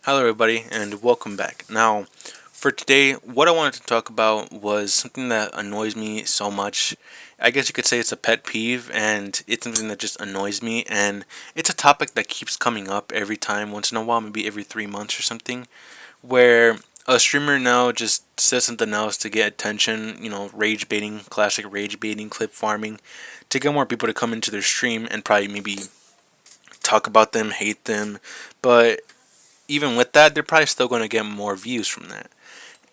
Hello, everybody, and welcome back. Now, for today, what I wanted to talk about was something that annoys me so much. I guess you could say it's a pet peeve, and it's something that just annoys me, and it's a topic that keeps coming up every time, once in a while, maybe every 3 months or something, where a streamer now just says something else to get attention, rage baiting, classic rage baiting, clip farming, to get more people to come into their stream and probably maybe talk about them, hate them, but even with that, they're probably still going to get more views from that.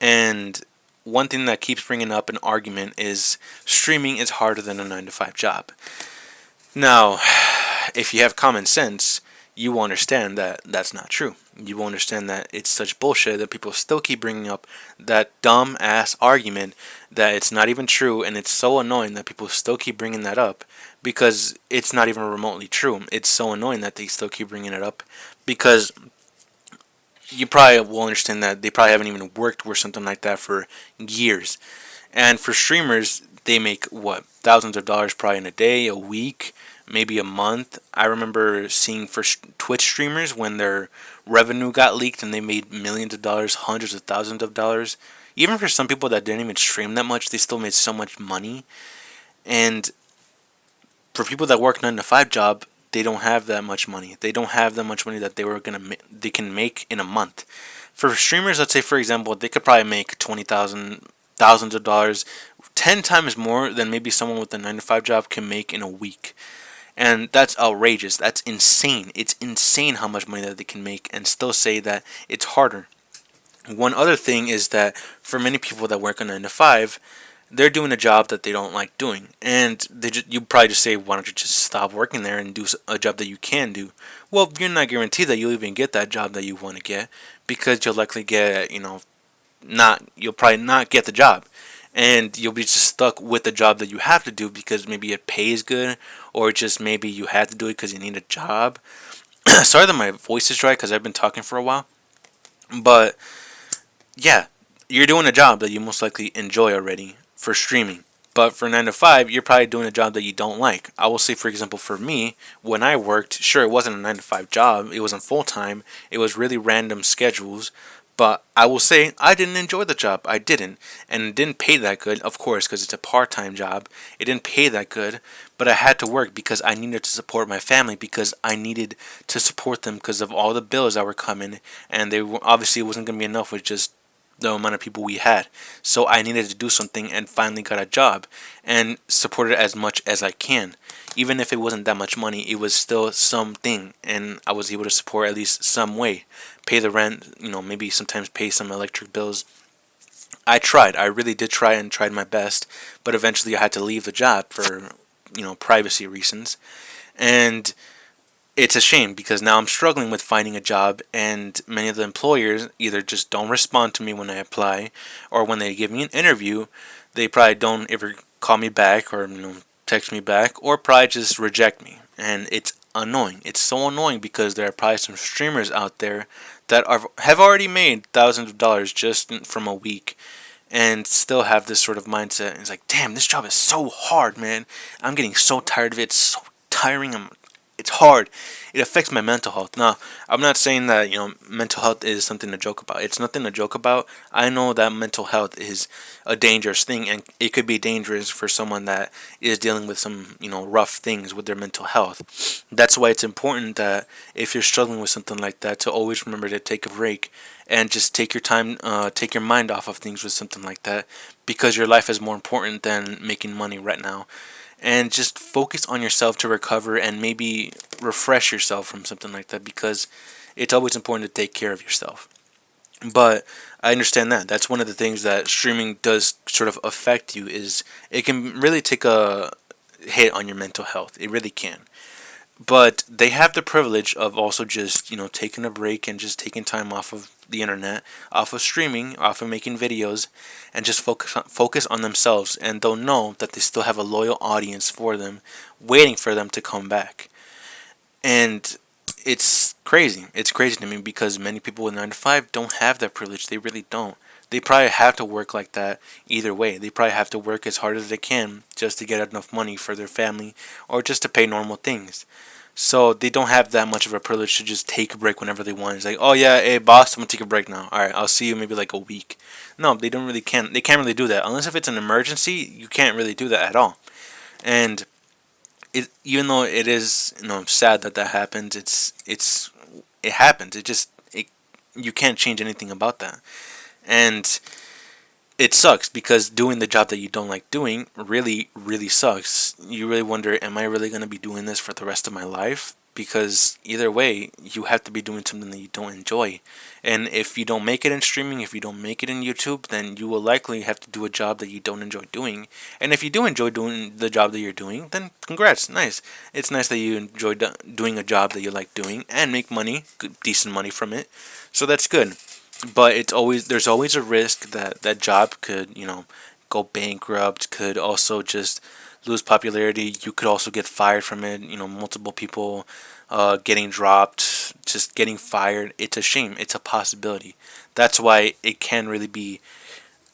And one thing that keeps bringing up an argument is streaming is harder than a 9 to 5 job. Now, if you have common sense, you will understand that that's not true. You will understand that it's such bullshit that people still keep bringing up that dumb ass argument that it's not even true, and it's so annoying that people still keep bringing that up because it's not even remotely true. It's so annoying that they still keep bringing it up because you probably will understand that they probably haven't even worked with something like that for years. And for streamers, they make what, thousands of dollars probably in a day, a week, maybe a month. I remember seeing for Twitch streamers when their revenue got leaked and they made millions of dollars, hundreds of thousands of dollars. Even for some people that didn't even stream that much, they still made so much money. And for people that work 9 to 5 job, they don't have that much money. They don't have that much money that they can make in a month. For streamers, let's say for example, they could probably make 20,000 thousands of dollars, 10 times more than maybe someone with a 9 to 5 job can make in a week. And that's outrageous. That's insane. It's insane how much money that they can make and still say that it's harder. One other thing is that for many people that work a 9 to 5, they're doing a job that they don't like doing, and you probably just say, why don't you just stop working there and do a job that you can do? Well, you're not guaranteed that you'll even get that job that you want to get, because you'll likely get, you'll probably not get the job, and you'll be just stuck with the job that you have to do because maybe it pays good, or just maybe you had to do it because you need a job. Sorry that my voice is dry because I've been talking for a while, but yeah, you're doing a job that you most likely enjoy already for streaming. But for 9 to 5, you're probably doing a job that you don't like. I will say, for example, for me, when I worked, sure, it wasn't a 9 to 5 job. It wasn't full time. It was really random schedules. But I will say, I didn't enjoy the job. I didn't. And it didn't pay that good, of course, because it's a part time job. It didn't pay that good. But I had to work because I needed to support my family, because I needed to support them because of all the bills that were coming. And obviously, it wasn't going to be enough with just the amount of people we had. So I needed to do something and finally got a job and supported as much as I can. Even if it wasn't that much money, it was still something, and I was able to support at least some way. Pay the rent, maybe sometimes pay some electric bills. I tried. I really did try and tried my best, but eventually I had to leave the job for, privacy reasons. And it's a shame because now I'm struggling with finding a job, and many of the employers either just don't respond to me when I apply, or when they give me an interview, they probably don't ever call me back or text me back, or probably just reject me. And it's annoying. It's so annoying because there are probably some streamers out there that have already made thousands of dollars just from a week, and still have this sort of mindset. And it's like, damn, this job is so hard, man. I'm getting so tired of it. It's so tiring. It's hard. It affects my mental health. Now, I'm not saying that, mental health is something to joke about. It's nothing to joke about. I know that mental health is a dangerous thing, and it could be dangerous for someone that is dealing with some, rough things with their mental health. That's why it's important that if you're struggling with something like that, to always remember to take a break and just take your time, take your mind off of things with something like that, because your life is more important than making money right now. And just focus on yourself to recover and maybe refresh yourself from something like that, because it's always important to take care of yourself. But I understand that that's one of the things that streaming does sort of affect you, is it can really take a hit on your mental health. It really can. But they have the privilege of also just, taking a break and just taking time off of the internet, off of streaming, off of making videos, and just focus on themselves. And they'll know that they still have a loyal audience for them, waiting for them to come back. And it's crazy. It's crazy to me because many people with 9 to 5 don't have that privilege. They really don't. They probably have to work like that either way. They probably have to work as hard as they can just to get enough money for their family, or just to pay normal things. So they don't have that much of a privilege to just take a break whenever they want. It's like, oh yeah, hey boss, I'm gonna take a break now. All right, I'll see you maybe like a week. No, they don't really can. They can't really do that unless if it's an emergency. You can't really do that at all. And even though it is sad that that happens, it happens. You can't change anything about that. And it sucks because doing the job that you don't like doing really, really sucks. You really wonder, am I really going to be doing this for the rest of my life? Because either way, you have to be doing something that you don't enjoy. And if you don't make it in streaming, if you don't make it in YouTube, then you will likely have to do a job that you don't enjoy doing. And if you do enjoy doing the job that you're doing, then congrats, nice. It's nice that you enjoy doing a job that you like doing and make money, good, decent money from it. So that's good. But there's always a risk that that job could go bankrupt, could also just lose popularity. You could also get fired from it. Multiple people getting dropped, just getting fired. It's a shame. It's a possibility. That's why it can really be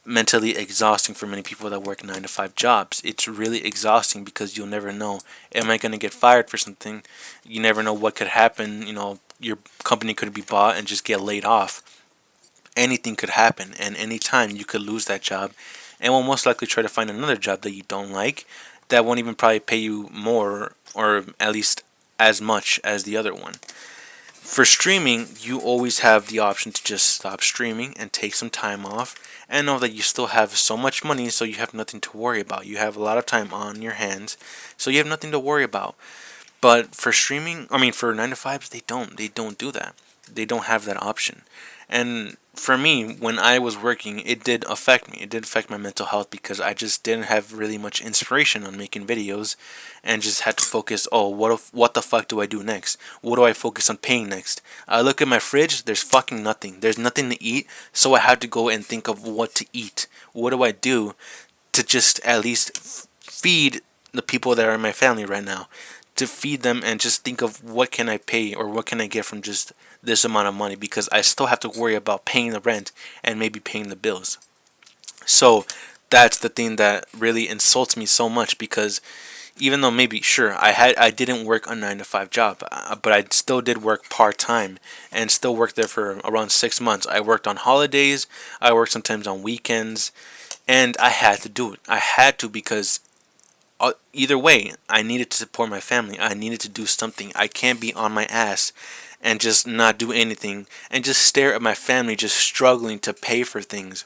mentally exhausting for many people that work 9 to 5 jobs. It's really exhausting because you'll never know. Am I going to get fired for something? You never know what could happen. Your company could be bought and just get laid off. Anything could happen, and anytime you could lose that job, and will most likely try to find another job that you don't like, that won't even probably pay you more, or at least as much as the other one. For streaming, you always have the option to just stop streaming and take some time off, and know that you still have so much money, so you have nothing to worry about. You have a lot of time on your hands, so you have nothing to worry about. But for streaming, for 9 to 5s, they don't do that. They don't have that option. And for me, when I was working, it did affect me. It did affect my mental health because I just didn't have really much inspiration on making videos, and just had to focus. Oh, what the fuck do I do next? What do I focus on paying next? I look at my fridge. There's fucking nothing. There's nothing to eat. So I had to go and think of what to eat. What do I do to just at least feed the people that are in my family right now? To feed them, and just think of what can I pay, or what can I get from just this amount of money, because I still have to worry about paying the rent and maybe paying the bills. So that's the thing that really insults me so much, because even though maybe sure I didn't work a 9 to 5 job, but I still did work part-time, and still worked there for around 6 months. I worked on holidays, I worked sometimes on weekends, and I had to do it. I had to, because either way, I needed to support my family. I needed to do something. I can't be on my ass and just not do anything and just stare at my family just struggling to pay for things.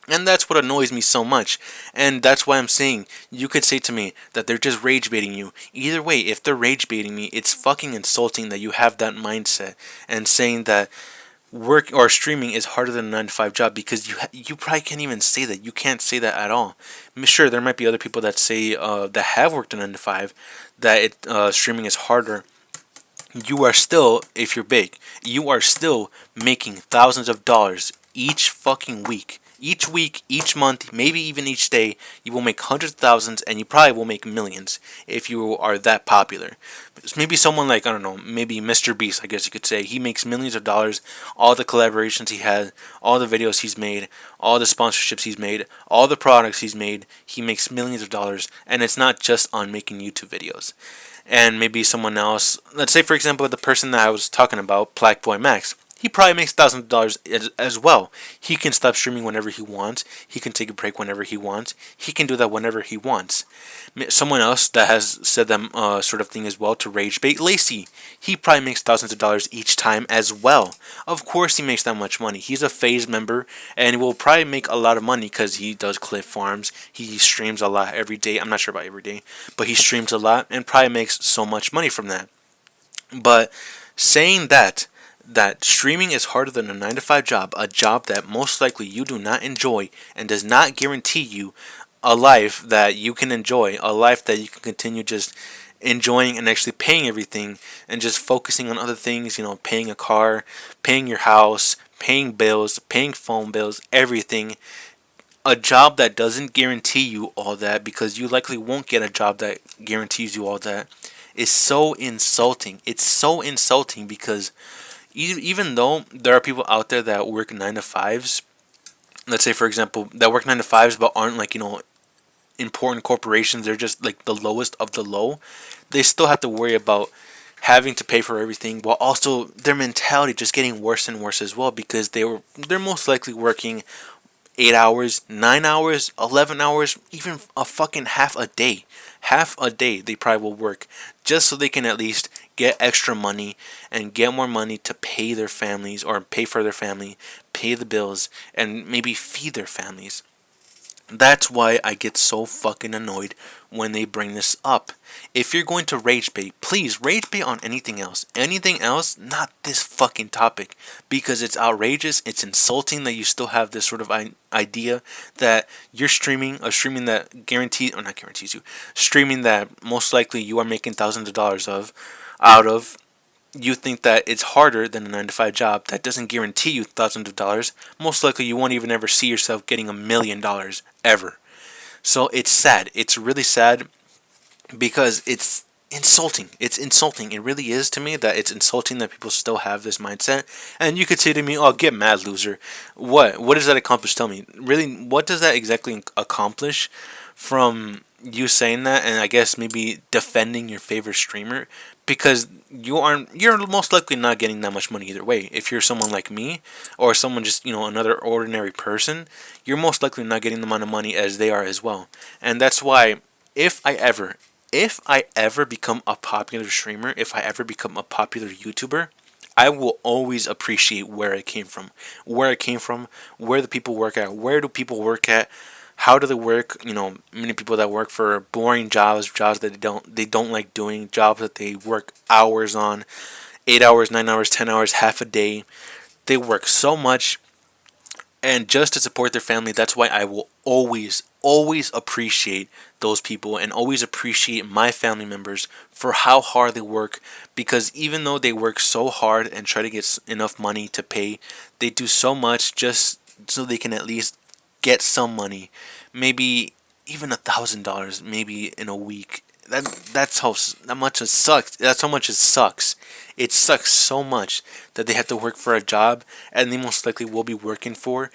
And that's what annoys me so much. And that's why I'm saying, you could say to me that they're just rage baiting you. Either way, if they're rage baiting me, it's fucking insulting that you have that mindset, and saying that work or streaming is harder than a 9 to 5 job, because you probably can't even say that. You can't say that at all. Sure, there might be other people that say that have worked a 9 to 5 that streaming is harder. You are still, if you're big, you are still making thousands of dollars each fucking week, each month, maybe even each day. You will make hundreds of thousands, and you probably will make millions if you are that popular. Maybe someone like, I don't know, maybe Mr. Beast, I guess you could say. He makes millions of dollars, all the collaborations he has, all the videos he's made, all the sponsorships he's made, all the products he's made. He makes millions of dollars, and it's not just on making YouTube videos. And maybe someone else, let's say for example the person that I was talking about, Black Boy Max, he probably makes thousands of dollars as well. He can stop streaming whenever he wants. He can take a break whenever he wants. He can do that whenever he wants. Someone else that has said that sort of thing as well, to rage bait, Lacey. He probably makes thousands of dollars each time as well. Of course he makes that much money. He's a FaZe member, and will probably make a lot of money because he does Cliff Farms. He streams a lot every day. I'm not sure about every day, but he streams a lot and probably makes so much money from that. But saying that streaming is harder than a 9 to 5 job, a job that most likely you do not enjoy and does not guarantee you a life that you can enjoy, a life that you can continue just enjoying and actually paying everything, and just focusing on other things, paying a car, paying your house, paying bills, paying phone bills, everything. A job that doesn't guarantee you all that, because you likely won't get a job that guarantees you all that, is so insulting. It's so insulting because even though there are people out there that work 9 to 5s, let's say for example that work 9 to 5s but aren't like important corporations, they're just like the lowest of the low, they still have to worry about having to pay for everything, while also their mentality just getting worse and worse as well, because they're most likely working 8 hours, 9 hours, 11 hours, even a fucking half a day. Half a day they probably will work just so they can at least get extra money and get more money to pay their families, or pay for their family, pay the bills, and maybe feed their families. That's why I get so fucking annoyed when they bring this up. If you're going to rage bait, please rage bait on anything else. Anything else, not this fucking topic. Because it's outrageous, it's insulting that you still have this sort of idea that you're streaming, a streaming that guarantees, or not guarantees you, streaming that most likely you are making thousands of dollars out of. You think that it's harder than a 9 to 5 job that doesn't guarantee you thousands of dollars. Most likely you won't even ever see yourself getting $1 million ever. So it's sad. It's really sad because it's insulting. It's insulting. It really is to me that it's insulting that people still have this mindset. And you could say to me, "Oh, get mad, loser." What? What does that accomplish? Tell me. Really, what does that exactly accomplish from you saying that, and I guess maybe defending your favorite streamer? Because you're most likely not getting that much money either way. If you're someone like me, or someone just, another ordinary person, you're most likely not getting the amount of money as they are as well. And that's why, if I ever become a popular streamer, if I ever become a popular YouTuber, I will always appreciate where I came from. Where the people work at, where do people work at, how do they work? Many people that work for boring jobs that they don't like doing, jobs that they work hours on, 8 hours, 9 hours, 10 hours, half a day. They work so much, and just to support their family. That's why I will always appreciate those people, and always appreciate my family members for how hard they work, because even though they work so hard and try to get enough money to pay, they do so much just so they can at least get some money, maybe even $1,000, maybe in a week. That much it sucks. That's how much it sucks. It sucks so much that they have to work for a job, and they most likely will be working for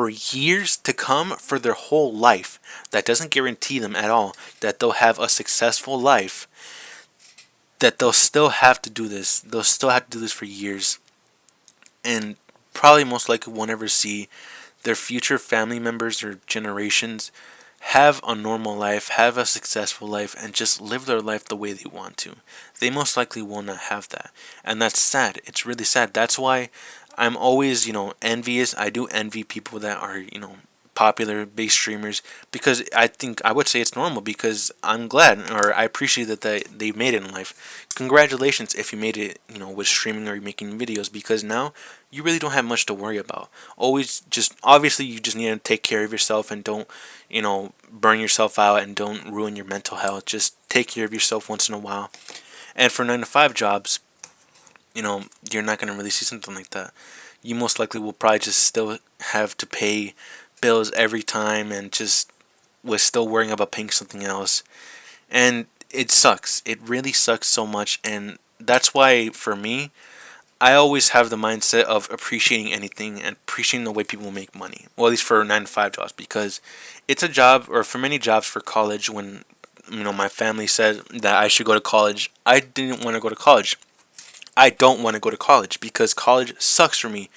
years to come, for their whole life. That doesn't guarantee them at all that they'll have a successful life. That they'll still have to do this. They'll still have to do this for years, and probably most likely won't ever see their future family members or generations have a normal life, have a successful life, and just live their life the way they want to. They most likely will not have that. And that's sad. It's really sad. That's why I'm always, envious. I do envy people that are, popular base streamers, because I would say it's normal, because I'm glad, or I appreciate that they made it in life. Congratulations if you made it, with streaming or making videos, because now you really don't have much to worry about. Obviously you just need to take care of yourself, and don't, burn yourself out, and don't ruin your mental health. Just take care of yourself once in a while. And for 9 to 5 jobs, you're not going to really see something like that. You most likely will probably just still have to pay bills every time, and just was still worrying about paying something else. And it sucks. It really sucks so much. And that's why, for me, I always have the mindset of appreciating anything, and appreciating the way people make money. Well, at least for 9 to 5 jobs, because it's a job, or for many jobs, for college. When my family said that I should go to college, I didn't want to go to college. I don't want to go to college, because college sucks for me.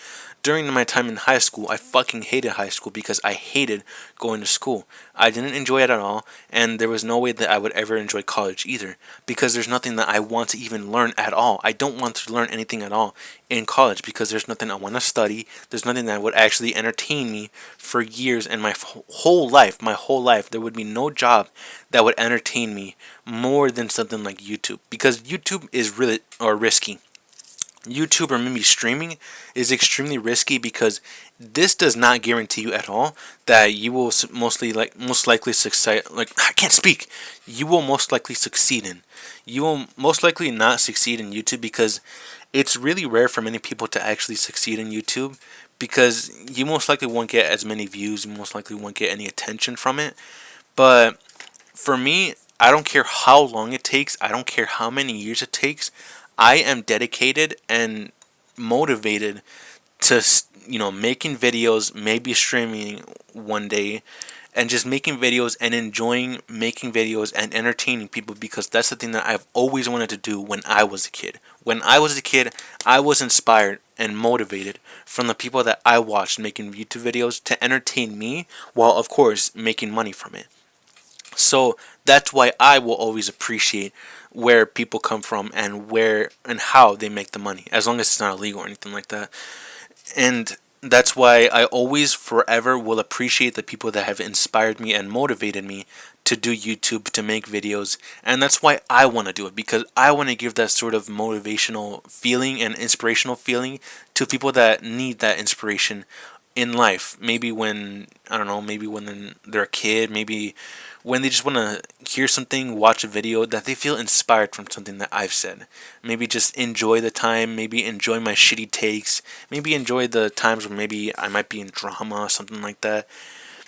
During my time in high school, I fucking hated high school, because I hated going to school. I didn't enjoy it at all, and there was no way that I would ever enjoy college either, because there's nothing that I want to even learn at all. I don't want to learn anything at all in college, because there's nothing I want to study. There's nothing that would actually entertain me for years, and my whole life, there would be no job that would entertain me more than something like YouTube, because YouTube is really risky. YouTube, or maybe streaming, is extremely risky, because this does not guarantee you at all that you will most likely succeed. I can't speak. You will most likely succeed in. You will most likely not succeed in YouTube, because it's really rare for many people to actually succeed in YouTube, because you most likely won't get as many views. You most likely won't get any attention from it. But for me, I don't care how long it takes. I don't care how many years it takes. I am dedicated and motivated to, making videos, maybe streaming one day, and just making videos and enjoying making videos and entertaining people, because that's the thing that I've always wanted to do when I was a kid. When I was a kid, I was inspired and motivated from the people that I watched making YouTube videos to entertain me, while of course making money from it. So that's why I will always appreciate where people come from and where and how they make the money, as long as it's not illegal or anything like that. And that's why I always forever will appreciate the people that have inspired me and motivated me to do YouTube, to make videos. And that's why I want to do it, because I want to give that sort of motivational feeling and inspirational feeling to people that need that inspiration in life. Maybe when, I don't know, maybe when they're a kid, maybe when they just want to hear something, watch a video, that they feel inspired from something that I've said. Maybe just enjoy the time, maybe enjoy my shitty takes, maybe enjoy the times where maybe I might be in drama, something like that.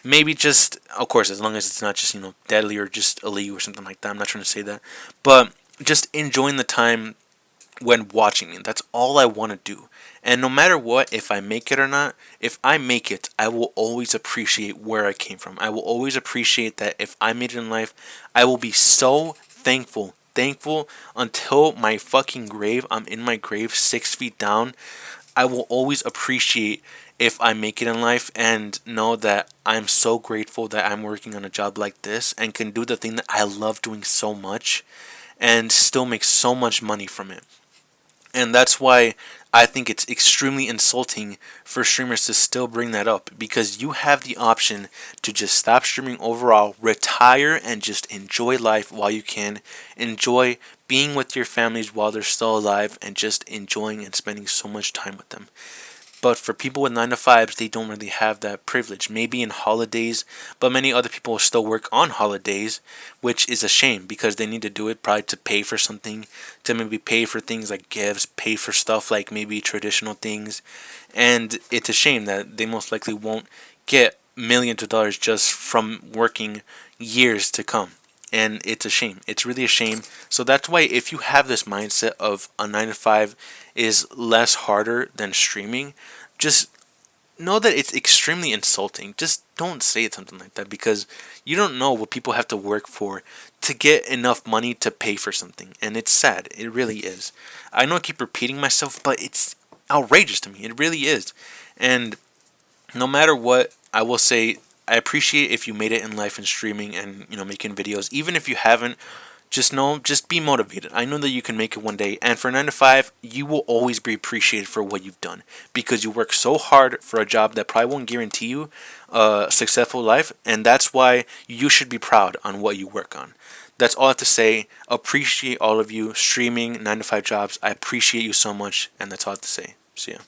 Maybe just, of course, as long as it's not just, deadly or just illegal or something like that. I'm not trying to say that. But just enjoying the time when watching me. That's all I want to do. And no matter what, if I make it or not, if I make it, I will always appreciate where I came from. I will always appreciate that if I made it in life, I will be so thankful. Thankful until my fucking grave. I'm in my grave 6 feet down. I will always appreciate if I make it in life, and know that I'm so grateful that I'm working on a job like this and can do the thing that I love doing so much and still make so much money from it. And that's why I think it's extremely insulting for streamers to still bring that up, because you have the option to just stop streaming overall, retire, and just enjoy life while you can. Enjoy being with your families while they're still alive, and just enjoying and spending so much time with them. But for people with 9 to 5s, they don't really have that privilege. Maybe in holidays, but many other people still work on holidays, which is a shame, because they need to do it probably to pay for something, to maybe pay for things like gifts, pay for stuff like maybe traditional things. And it's a shame that they most likely won't get millions of dollars just from working years to come. And it's a shame. It's really a shame. So that's why, if you have this mindset of a 9 to 5 is less harder than streaming, just know that it's extremely insulting. Just don't say something like that, because you don't know what people have to work for to get enough money to pay for something. And it's sad. It really is. I know I keep repeating myself, but it's outrageous to me. It really is. And no matter what, I will say I appreciate if you made it in life and streaming and making videos. Even if you haven't, just be motivated. I know that you can make it one day. And for 9 to 5, you will always be appreciated for what you've done, because you work so hard for a job that probably won't guarantee you a successful life. And that's why you should be proud on what you work on. That's all I have to say. Appreciate all of you streaming 9 to 5 jobs. I appreciate you so much, and that's all I have to say. See ya.